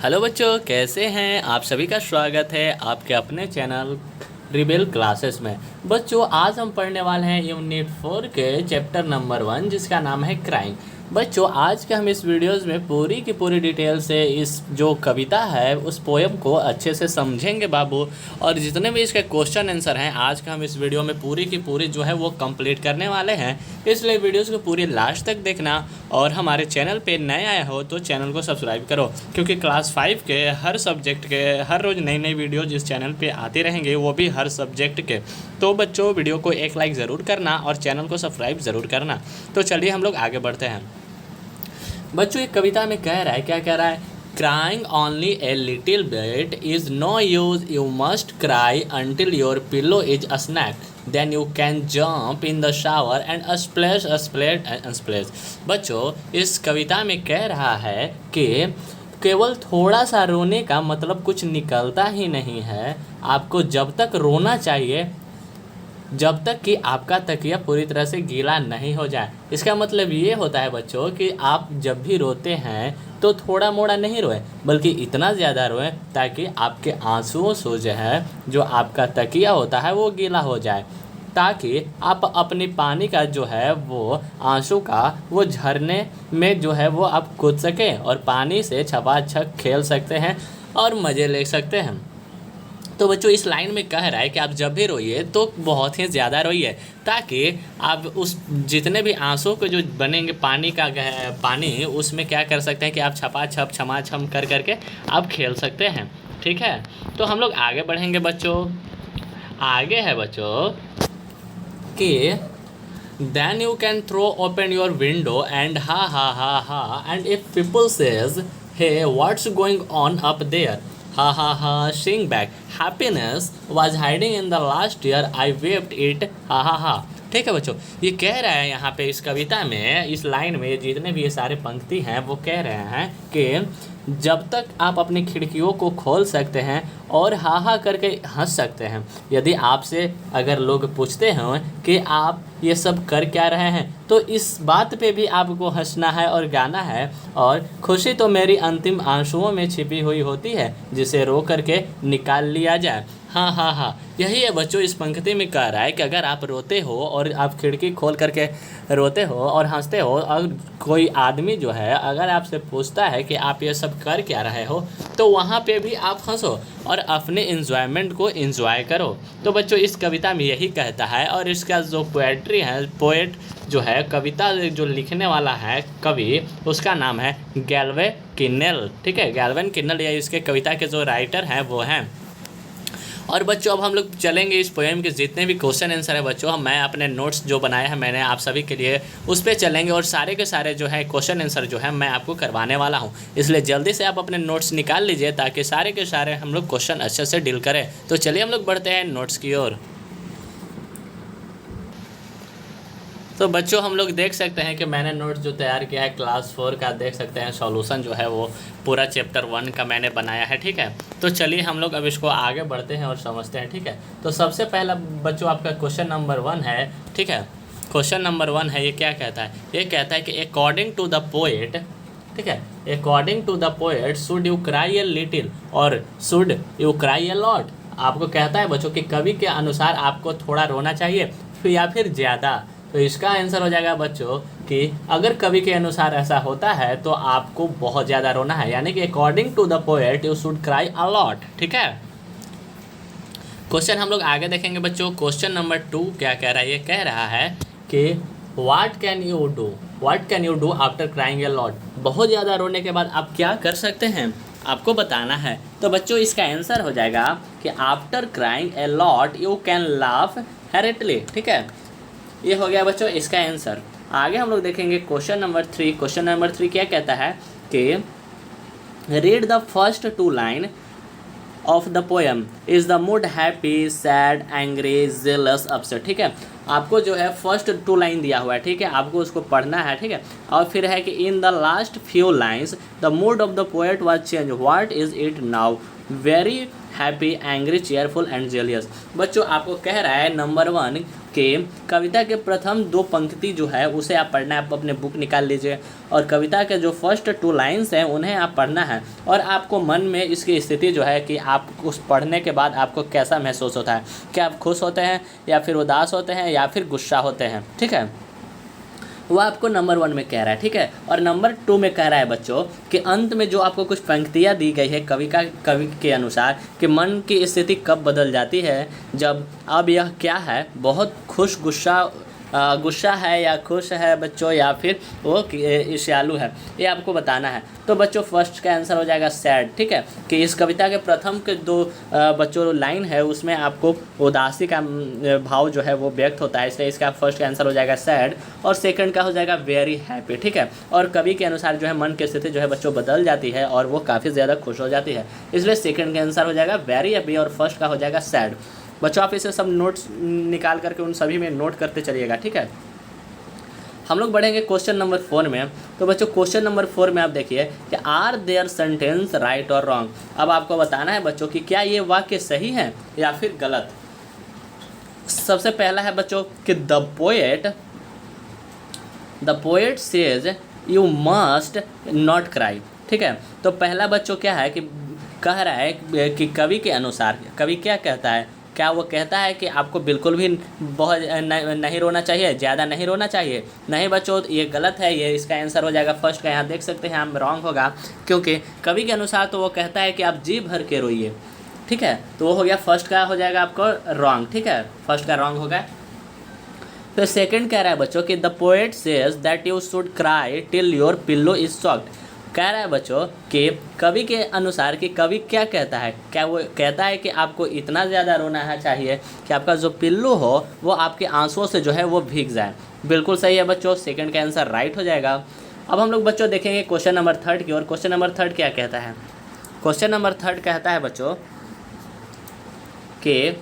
Hello बच्चों, कैसे हैं आप? सभी का स्वागत है आपके अपने चैनल रिबेल क्लासेस में। बच्चों, आज हम पढ़ने वाले हैं यूनिट 4 के चैप्टर नंबर 1, जिसका नाम है क्राइम। बच्चों, आज के हम इस वीडियोस में पूरी की पूरी डिटेल से इस जो कविता है उस पोएम को अच्छे से समझेंगे बाबू। और जितने भी इसके क्वेश्चन आंसर हैं आज का हम इस वीडियो में पूरी की पूरी जो है वो कंप्लीट करने वाले हैं। इसलिए वीडियोस को पूरी लास्ट तक देखना। और हमारे चैनल पे नए आए हो तो चैनल को सब्सक्राइब करो, क्योंकि क्लास 5 के हर सब्जेक्ट के हर रोज़ नई नई वीडियो जिस चैनल पे आते रहेंगे, वो भी हर सब्जेक्ट के। तो बच्चों, वीडियो को एक लाइक ज़रूर करना और चैनल को सब्सक्राइब ज़रूर करना। तो चलिए हम लोग आगे बढ़ते हैं। बच्चों, एक कविता में कह रहा है, क्या कह रहा है? Crying only a little bit is no use, you must cry until your pillow is a snack, then you can jump in the shower and splash and splash. बच्चों, इस कविता में कह रहा है कि केवल थोड़ा सा रोने का मतलब कुछ निकलता ही नहीं है। आपको जब तक रोना चाहिए जब तक कि आपका तकिया पूरी तरह से गीला नहीं हो जाए। इसका मतलब ये होता है बच्चों कि आप जब भी रोते हैं तो थोड़ा मोड़ा नहीं रोएं, बल्कि इतना ज़्यादा रोएं ताकि आपके आंसुओं से जो है जो आपका तकिया होता है वो गीला हो जाए, ताकि आप अपनी पानी का जो है वो आंसू का वो झरने में जो है वो आप कूद सकें और पानी से छपाछप खेल सकते हैं और मज़े ले सकते हैं। तो बच्चों, इस लाइन में कह रहा है कि आप जब भी रोइए तो बहुत ही ज़्यादा रोइए, ताकि आप उस जितने भी आंसू के जो बनेंगे पानी का पानी उसमें क्या कर सकते हैं कि आप छपाछप छमाछम कर करके आप खेल सकते हैं। ठीक है, तो हम लोग आगे बढ़ेंगे बच्चों। आगे है बच्चों कि then you can throw open your window and ha ha ha ha and if people say hey what's going on up there, ha ha ha, sing back, happiness was hiding in the last year, I waved it, ha ha ha। ठीक है बच्चों, ये कह रहा है यहाँ पे इस कविता में, इस लाइन में जितने भी ये सारे पंक्ति हैं वो कह रहे हैं कि जब तक आप अपनी खिड़कियों को खोल सकते हैं और हा हा करके हंस सकते हैं। यदि आपसे अगर लोग पूछते हैं कि आप ये सब कर क्या रहे हैं, तो इस बात पे भी आपको हंसना है और गाना है। और खुशी तो मेरी अंतिम आंसुओं में छिपी हुई होती है, जिसे रो करके निकाल लिया जाए। हाँ हाँ हाँ, यही है बच्चों इस पंक्ति में कह रहा है कि अगर आप रोते हो और आप खिड़की खोल करके रोते हो और हंसते हो, और कोई आदमी जो है अगर आपसे पूछता है कि आप ये सब कर क्या रहे हो, तो वहाँ पे भी आप हंसो और अपने इन्जॉयमेंट को एंजॉय करो। तो बच्चों, इस कविता में यही कहता है। और इसका जो पोएट्री है, पोएट जो है, कविता जो लिखने वाला है कवि, उसका नाम है गैल्वे किन्नेल। ठीक है, गैल्वन किन्नेल, या इसके कविता के जो राइटर हैं वो हैं। और बच्चों, अब हम लोग चलेंगे इस पोएम के जितने भी क्वेश्चन आंसर है बच्चों, मैं अपने नोट्स जो बनाए हैं मैंने आप सभी के लिए, उस पर चलेंगे और सारे के सारे जो है क्वेश्चन आंसर जो है मैं आपको करवाने वाला हूं। इसलिए जल्दी से आप अपने नोट्स निकाल लीजिए ताकि सारे के सारे हम लोग क्वेश्चन अच्छे से डील करें। तो चलिए हम लोग बढ़ते हैं नोट्स की ओर। तो बच्चों, हम लोग देख सकते हैं कि मैंने नोट्स जो तैयार किया है क्लास 4 का, देख सकते हैं सॉल्यूशन जो है वो पूरा चैप्टर 1 का मैंने बनाया है। ठीक है, तो चलिए हम लोग अब इसको आगे बढ़ते हैं और समझते हैं। ठीक है, तो सबसे पहला बच्चों आपका क्वेश्चन नंबर 1 है। ठीक है, क्वेश्चन नंबर 1 है, ये क्या कहता है? ये कहता है कि अकॉर्डिंग टू द पोएट, ठीक है, according to the poet should you cry a little और should you cry a lot. आपको कहता है बच्चों कि कवि के अनुसार आपको थोड़ा रोना चाहिए या फिर ज़्यादा। तो इसका आंसर हो जाएगा बच्चों कि अगर कवि के अनुसार ऐसा होता है तो आपको बहुत ज़्यादा रोना है, यानी कि according to the poet you should cry a lot. ठीक है, क्वेश्चन हम लोग आगे देखेंगे बच्चों। क्वेश्चन नंबर 2 क्या कह रहा है? ये कह रहा है कि what can you do after crying a lot. बहुत ज़्यादा रोने के बाद आप क्या कर सकते हैं, आपको बताना है। तो बच्चों, इसका आंसर हो जाएगा कि after crying a lot you can laugh heartily. ठीक है, ये हो गया बच्चों इसका आंसर। आगे हम लोग देखेंगे क्वेश्चन नंबर 3। क्वेश्चन नंबर 3 क्या कहता है कि read the first 2 line of the poem, is the mood happy, sad, angry, jealous, upset. ठीक है, आपको जो है फर्स्ट 2 लाइन दिया हुआ है। ठीक है, आपको उसको पढ़ना है। ठीक है, और फिर है कि in the last few lines the mood off the poet was change, what is it now, very happy, angry, cheerful and jealous. बच्चों, आपको कह रहा है नंबर 1 कि कविता के प्रथम 2 पंक्ति जो है उसे आप पढ़ना है। आप अपने बुक निकाल लीजिए और कविता के जो फर्स्ट 2 लाइन्स हैं उन्हें आप पढ़ना है और आपको मन में इसकी स्थिति जो है कि आप उस पढ़ने के बाद आपको कैसा महसूस होता है, क्या आप खुश होते हैं या फिर उदास होते हैं या फिर गुस्सा होते हैं, ठीक है। वो आपको नंबर 1 में कह रहा है, ठीक है। और नंबर 2 में कह रहा है बच्चों कि अंत में जो आपको कुछ पंक्तियाँ दी गई है कवि के अनुसार कि मन की स्थिति कब बदल जाती है जब अब यह क्या है, बहुत गुस्सा है या खुश है बच्चों या फिर वो ईर्ष्यालु है, ये आपको बताना है। तो बच्चों फर्स्ट का आंसर हो जाएगा सैड, ठीक है। कि इस कविता के प्रथम के 2 बच्चों लाइन है उसमें आपको उदासी का भाव जो है वो व्यक्त होता है, इसलिए इसका फर्स्ट का आंसर हो जाएगा सैड। और सेकंड का हो जाएगा वेरी हैप्पी, ठीक है। और कवि के अनुसार जो है मन की स्थिति जो है बच्चों बदल जाती है और वो काफ़ी ज़्यादा खुश हो जाती है, इसलिए सेकंड का आंसर हो जाएगा वेरी हैप्पी और फर्स्ट का हो जाएगा सैड। बच्चों आप इसे सब नोट्स निकाल करके उन सभी में नोट करते चलिएगा, ठीक है। हम लोग बढ़ेंगे क्वेश्चन नंबर 4 में। तो बच्चों क्वेश्चन नंबर 4 में आप देखिए कि आर देयर सेंटेंस राइट और रॉन्ग। अब आपको बताना है बच्चों कि क्या ये वाक्य सही है या फिर गलत। सबसे पहला है बच्चों कि the poet says you must not cry, ठीक है। तो पहला बच्चों क्या है कि कह रहा है कि कवि के अनुसार कवि क्या कहता है, क्या वो कहता है कि आपको बिल्कुल भी बहुत नहीं रोना चाहिए, ज़्यादा नहीं रोना चाहिए? नहीं बच्चों, ये गलत है। ये इसका आंसर हो जाएगा फर्स्ट का। यहाँ देख सकते हैं हम रॉन्ग होगा, क्योंकि कवि के अनुसार तो वो कहता है कि आप जी भर के रोइए, ठीक है। तो वो हो गया फर्स्ट का हो जाएगा आपको रॉन्ग, ठीक है। फर्स्ट का रॉन्ग होगा। फिर सेकंड कह रहा है बच्चों कि the poet says that you should cry till your pillow is soft. कह रहा है बच्चों कि कवि के अनुसार कि कवि क्या कहता है, क्या वो कहता है कि आपको इतना ज़्यादा रोना है चाहिए कि आपका जो पिल्लू हो वो आपके आंसुओं से जो है वो भीग जाए। बिल्कुल सही है बच्चों, सेकंड का आंसर राइट हो जाएगा। अब हम लोग बच्चों देखेंगे क्वेश्चन नंबर 3 की। और क्वेश्चन नंबर 3 क्या कहता है? क्वेश्चन नंबर 3 कहता है बच्चों कि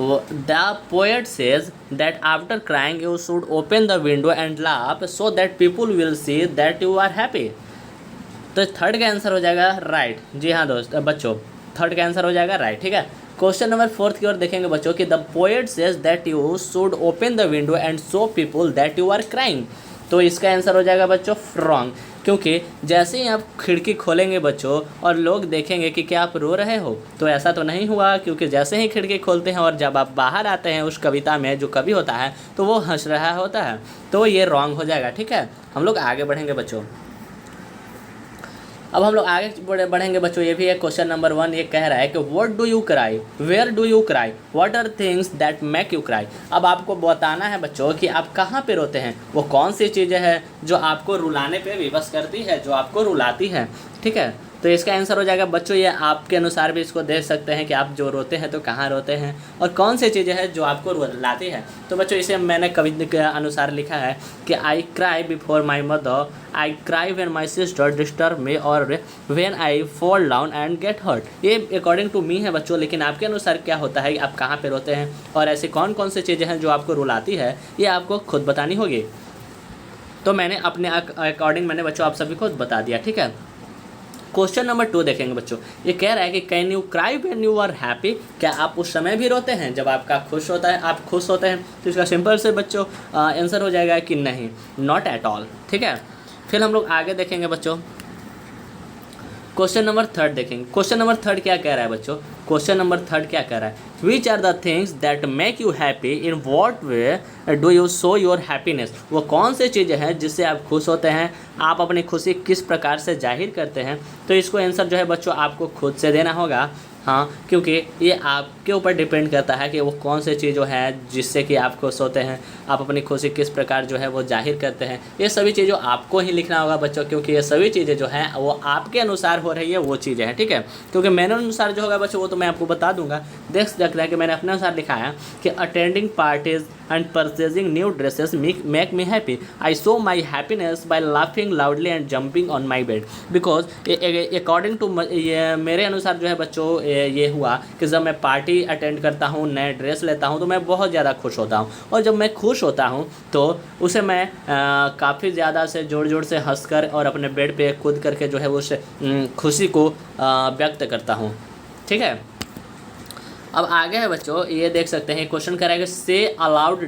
the poet says that after crying you should open the window and laugh so that people will see that you are happy. तो थर्ड का आंसर हो जाएगा राइट। जी हाँ बच्चों, थर्ड का आंसर हो जाएगा राइट, ठीक है। क्वेश्चन नंबर 4 की ओर देखेंगे बच्चों कि the poet says that you should open the window and show people that you are crying. तो इसका आंसर हो जाएगा बच्चों रॉन्ग, क्योंकि जैसे ही आप खिड़की खोलेंगे बच्चों और लोग देखेंगे कि क्या आप रो रहे हो, तो ऐसा तो नहीं हुआ, क्योंकि जैसे ही खिड़की खोलते हैं और जब आप बाहर आते हैं उस कविता में जो कवि होता है तो वो हंस रहा होता है। तो ये रॉन्ग हो जाएगा, ठीक है। हम लोग आगे बढ़ेंगे बच्चों। अब हम लोग आगे बढ़ेंगे बच्चों। ये भी है क्वेश्चन नंबर 1। ये कह रहा है कि what do you cry, where do you cry, what are things that make you cry. अब आपको बताना है बच्चों कि आप कहाँ पे रोते हैं, वो कौन सी चीज़ें हैं जो आपको रुलाने पे विवश करती है, जो आपको रुलाती है, ठीक है। तो इसका आंसर हो जाएगा बच्चों, ये आपके अनुसार भी इसको देख सकते हैं कि आप जो रोते हैं तो कहाँ रोते हैं और कौन सी चीज़ें हैं जो आपको रुलाती है। तो बच्चों इसे मैंने कवि के अनुसार लिखा है कि I cry before my mother, I cry when my sister disturb me और when I fall down and get hurt. ये अकॉर्डिंग टू मी है बच्चों, लेकिन आपके अनुसार क्या होता है, आप कहाँ पे रोते हैं और ऐसी कौन कौन सी चीज़ें हैं जो आपको रुलाती है, ये आपको खुद बतानी होगी। तो मैंने अपने अकॉर्डिंग मैंने बच्चों आप सभी को बता दिया, ठीक है। क्वेश्चन नंबर 2 देखेंगे बच्चों। ये कह रहा है कि can you cry when you are happy. क्या आप उस समय भी रोते हैं जब आपका खुश होता है, आप खुश होते हैं? तो इसका सिंपल से बच्चों आंसर हो जाएगा कि नहीं, नॉट एट ऑल, ठीक है। फिर हम लोग आगे देखेंगे बच्चों। क्वेश्चन नंबर 3 देखेंगे। क्वेश्चन नंबर 3 क्या कह रहा है बच्चों? क्वेश्चन नंबर 3 क्या कह रहा है? Which are the things that make you happy, in what way do you show your happiness. वो कौन सी चीज़ें हैं जिससे आप खुश होते हैं, आप अपनी खुशी किस प्रकार से जाहिर करते हैं? तो इसको आंसर जो है बच्चों आपको खुद से देना होगा, हाँ, क्योंकि ये आपके ऊपर डिपेंड करता है कि वो कौन सी चीज़ जो है जिससे कि आप खुश होते हैं, आप अपनी खुशी किस प्रकार जो है वो जाहिर करते हैं। ये सभी चीज़ों आपको ही लिखना होगा बच्चों, क्योंकि ये सभी चीज़ें जो हैं वो आपके अनुसार हो रही है, वो चीज़ें हैं, ठीक है। क्योंकि मेरे अनुसार जो होगा बच्चों वो तो मैं आपको बता दूंगा। देख सकते हैं कि मैंने अपने अनुसार लिखा है कि attending parties and purchasing new dresses make me happy, I show my happiness by laughing loudly and jumping on my bed. Because according to मेरे अनुसार जो है बच्चों ये हुआ कि जब मैं पार्टी अटेंड करता हूँ, नए ड्रेस लेता हूँ, तो मैं बहुत ज़्यादा खुश होता हूँ। और जब मैं खुश होता हूँ तो उसे मैं काफ़ी ज़्यादा से जोर जोर से हंसकर और अपने बेड पे कूद करके जो है उस खुशी को व्यक्त करता हूँ, ठीक है। अब आगे है बच्चों, ये देख सकते हैं क्वेश्चन करेगा से अलाउड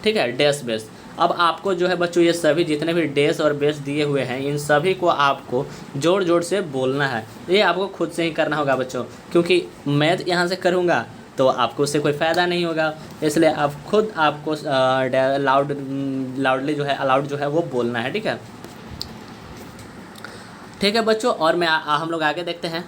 ठीक है, डैश बेस। अब आपको जो है बच्चों ये सभी जितने भी डैश और बेस दिए हुए हैं इन सभी को आपको जोड़ जोड़ से बोलना है। ये आपको खुद से ही करना होगा बच्चों, क्योंकि मैं यहाँ से करूँगा तो आपको उससे कोई फ़ायदा नहीं होगा, इसलिए आप खुद आपको लाउडली जो है अलाउड जो है वो बोलना है। ठीक है, ठीक है बच्चों। और हम लोग आगे देखते हैं।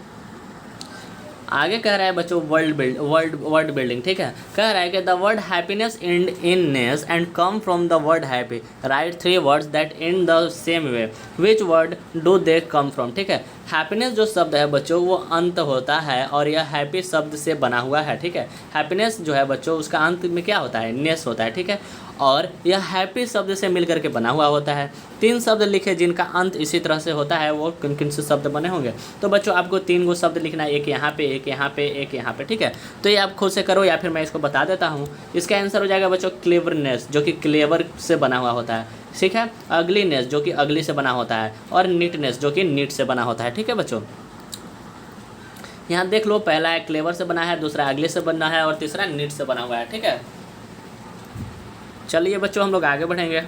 आगे कह रहा है बच्चों वर्ड बिल्डिंग। ठीक है, कह रहा है कि the word happiness and in ness and come from the word happy, right 3 words that in the same way, which word do they come from. ठीक है, हैप्पीनेस जो शब्द है बच्चों वो अंत होता है और यह हैप्पी शब्द से बना हुआ है। ठीक है, हैप्पीनेस जो है बच्चों उसका अंत में क्या होता है, नेस होता है। ठीक है, और यह हैप्पी शब्द से मिलकर के बना हुआ होता है। 3 शब्द लिखे जिनका अंत इसी तरह से होता है, वो किन किन से शब्द बने होंगे। तो बच्चों आपको 3 गो शब्द लिखना है, एक यहाँ पे, एक यहाँ पे, एक यहाँ पे। ठीक है, तो ये आप खुद से करो या फिर मैं इसको बता देता हूँ। इसका आंसर हो जाएगा बच्चों क्लेवरनेस, जो कि क्लेवर से बना हुआ होता है। ठीक है, अगलीनेस जो कि अगली से बना होता है, और नीटनेस जो कि नीट से बना होता है। ठीक है बच्चों, यहाँ देख लो, पहला है क्लेवर से बना है, दूसरा अगली से बना है और तीसरा नीट से बना हुआ है। ठीक है, चलिए बच्चों हम लोग आगे बढ़ेंगे।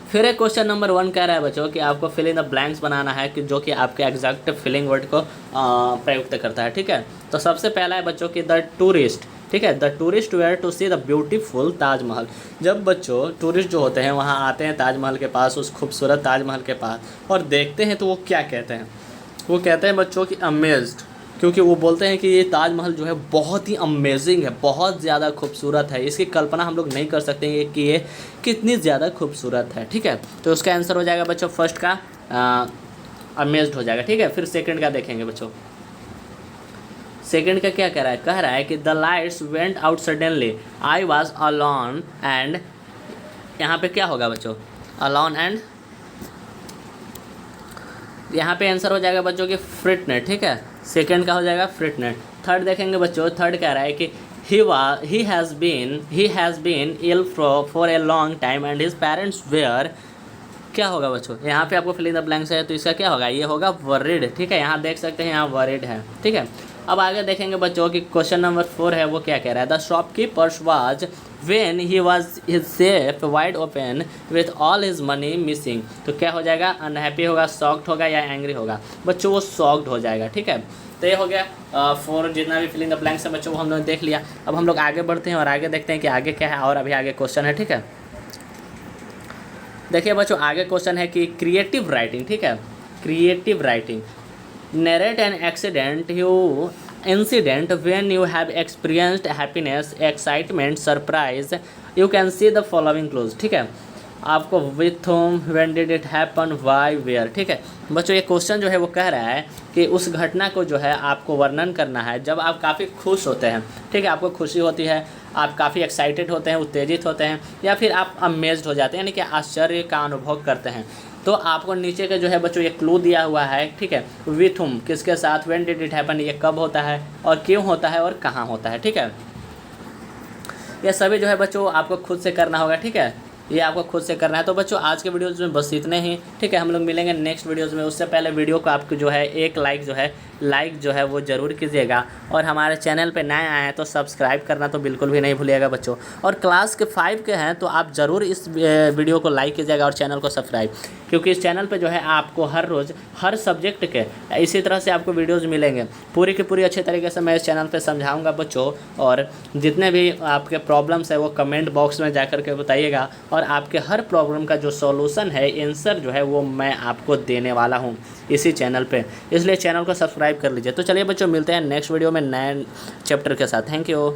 फिर एक क्वेश्चन नंबर 1 कह रहा है बच्चों कि आपको फिल इन द ब्लैंक्स बनाना है कि जो कि आपके एग्जैक्ट फिलिंग वर्ड को प्रयुक्त करता है। ठीक है, तो सबसे पहला है बच्चों कि द टूरिस्ट। ठीक है, the tourist where to see the beautiful Taj Mahal. जब बच्चों टूरिस्ट जो होते हैं वहाँ आते हैं ताजमहल के पास, उस खूबसूरत ताजमहल के पास, और देखते हैं तो वो क्या कहते हैं, वो कहते हैं बच्चों कि अमेज्ड, क्योंकि वो बोलते हैं कि ये ताजमहल जो है बहुत ही अमेजिंग है, बहुत ज़्यादा खूबसूरत है, इसकी कल्पना हम लोग नहीं कर सकते हैं कि ये कितनी ज़्यादा खूबसूरत है। ठीक है, तो उसका आंसर हो जाएगा बच्चों फर्स्ट का अमेज्ड हो जाएगा। ठीक है, फिर सेकंड का देखेंगे बच्चों। सेकंड का क्या कह रहा है, कह रहा है कि the lights went out suddenly, I was alone and, यहाँ पे क्या होगा बच्चों, अलोन एंड, यहाँ पे आंसर हो जाएगा बच्चों की फ्रिटनेट। ठीक है, सेकंड का हो जाएगा फ्रिटनेट। थर्ड देखेंगे बच्चों, थर्ड कह रहा है कि he has been ill for a long time and his parents were, क्या होगा बच्चों, यहाँ पे आपको फिल इन द ब्लैंक्स है तो इसका क्या होगा, ये होगा वर्रिड। ठीक है, यहाँ देख सकते हैं यहाँ वर्रिड है। ठीक है, अब आगे देखेंगे बच्चों कि क्वेश्चन नंबर 4 है वो क्या कह रहा है, the shopkeepers was when he was his safe wide open with all his money missing। तो क्या हो जाएगा, अनहैप्पी होगा, शॉक्ड होगा या एंग्री होगा बच्चों, वो शॉक्ड हो जाएगा। ठीक है, तो ये हो गया 4 जितना भी फिल इन द ब्लैंक्स है बच्चों वो हम लोग देख लिया। अब हम लोग आगे बढ़ते हैं और आगे देखते हैं कि आगे क्या है, और अभी आगे क्वेश्चन है। ठीक है, देखिए बच्चों आगे क्वेश्चन है कि क्रिएटिव राइटिंग। ठीक है, creative writing, narrate an incident when you have experienced happiness, excitement, surprise, you can see the following clues। ठीक है, आपको with whom, when did it happen, why, where। ठीक है बच्चों, ये क्वेश्चन जो है वो कह रहा है कि उस घटना को जो है आपको वर्णन करना है जब आप काफ़ी खुश होते हैं। ठीक है, आपको खुशी होती है, आप काफ़ी एक्साइटेड होते हैं, उत्तेजित होते हैं, या फिर आप अमेज्ड हो जाते हैं, यानी कि आश्चर्य का अनुभव करते हैं। तो आपको नीचे का जो है बच्चों ये क्लू दिया हुआ है। ठीक है, विथ हुम किसके साथ, व्हेन डिड इट हैपन ये कब होता है और क्यों होता है और कहाँ होता है। ठीक है, ये सभी जो है बच्चों आपको खुद से करना होगा। ठीक है, ये आपको खुद से करना है। तो बच्चों आज के वीडियोज़ में बस इतने ही। ठीक है, हम लोग मिलेंगे नेक्स्ट वीडियोज़ में। उससे पहले वीडियो को आपको जो है एक लाइक जो है वो ज़रूर कीजिएगा, और हमारे चैनल पे नए आए हैं तो सब्सक्राइब करना तो बिल्कुल भी नहीं भूलिएगा बच्चों। और क्लास के 5 के हैं तो आप ज़रूर इस वीडियो को लाइक कीजिएगा और चैनल को सब्सक्राइब, क्योंकि इस चैनल पे जो है आपको हर रोज़ हर सब्जेक्ट के इसी तरह से आपको वीडियोज़ मिलेंगे। पूरी की पूरी अच्छे तरीके से मैं इस चैनल पर समझाऊँगा बच्चों, और जितने भी आपके प्रॉब्लम्स है वो कमेंट बॉक्स में जा कर के बताइएगा, और आपके हर प्रॉब्लम का जो सॉल्यूशन है, आंसर जो है वो मैं आपको देने वाला हूँ इसी चैनल पे, इसलिए चैनल को सब्सक्राइब कर लीजिए। तो चलिए बच्चों मिलते हैं नेक्स्ट वीडियो में नए चैप्टर के साथ। Thank you.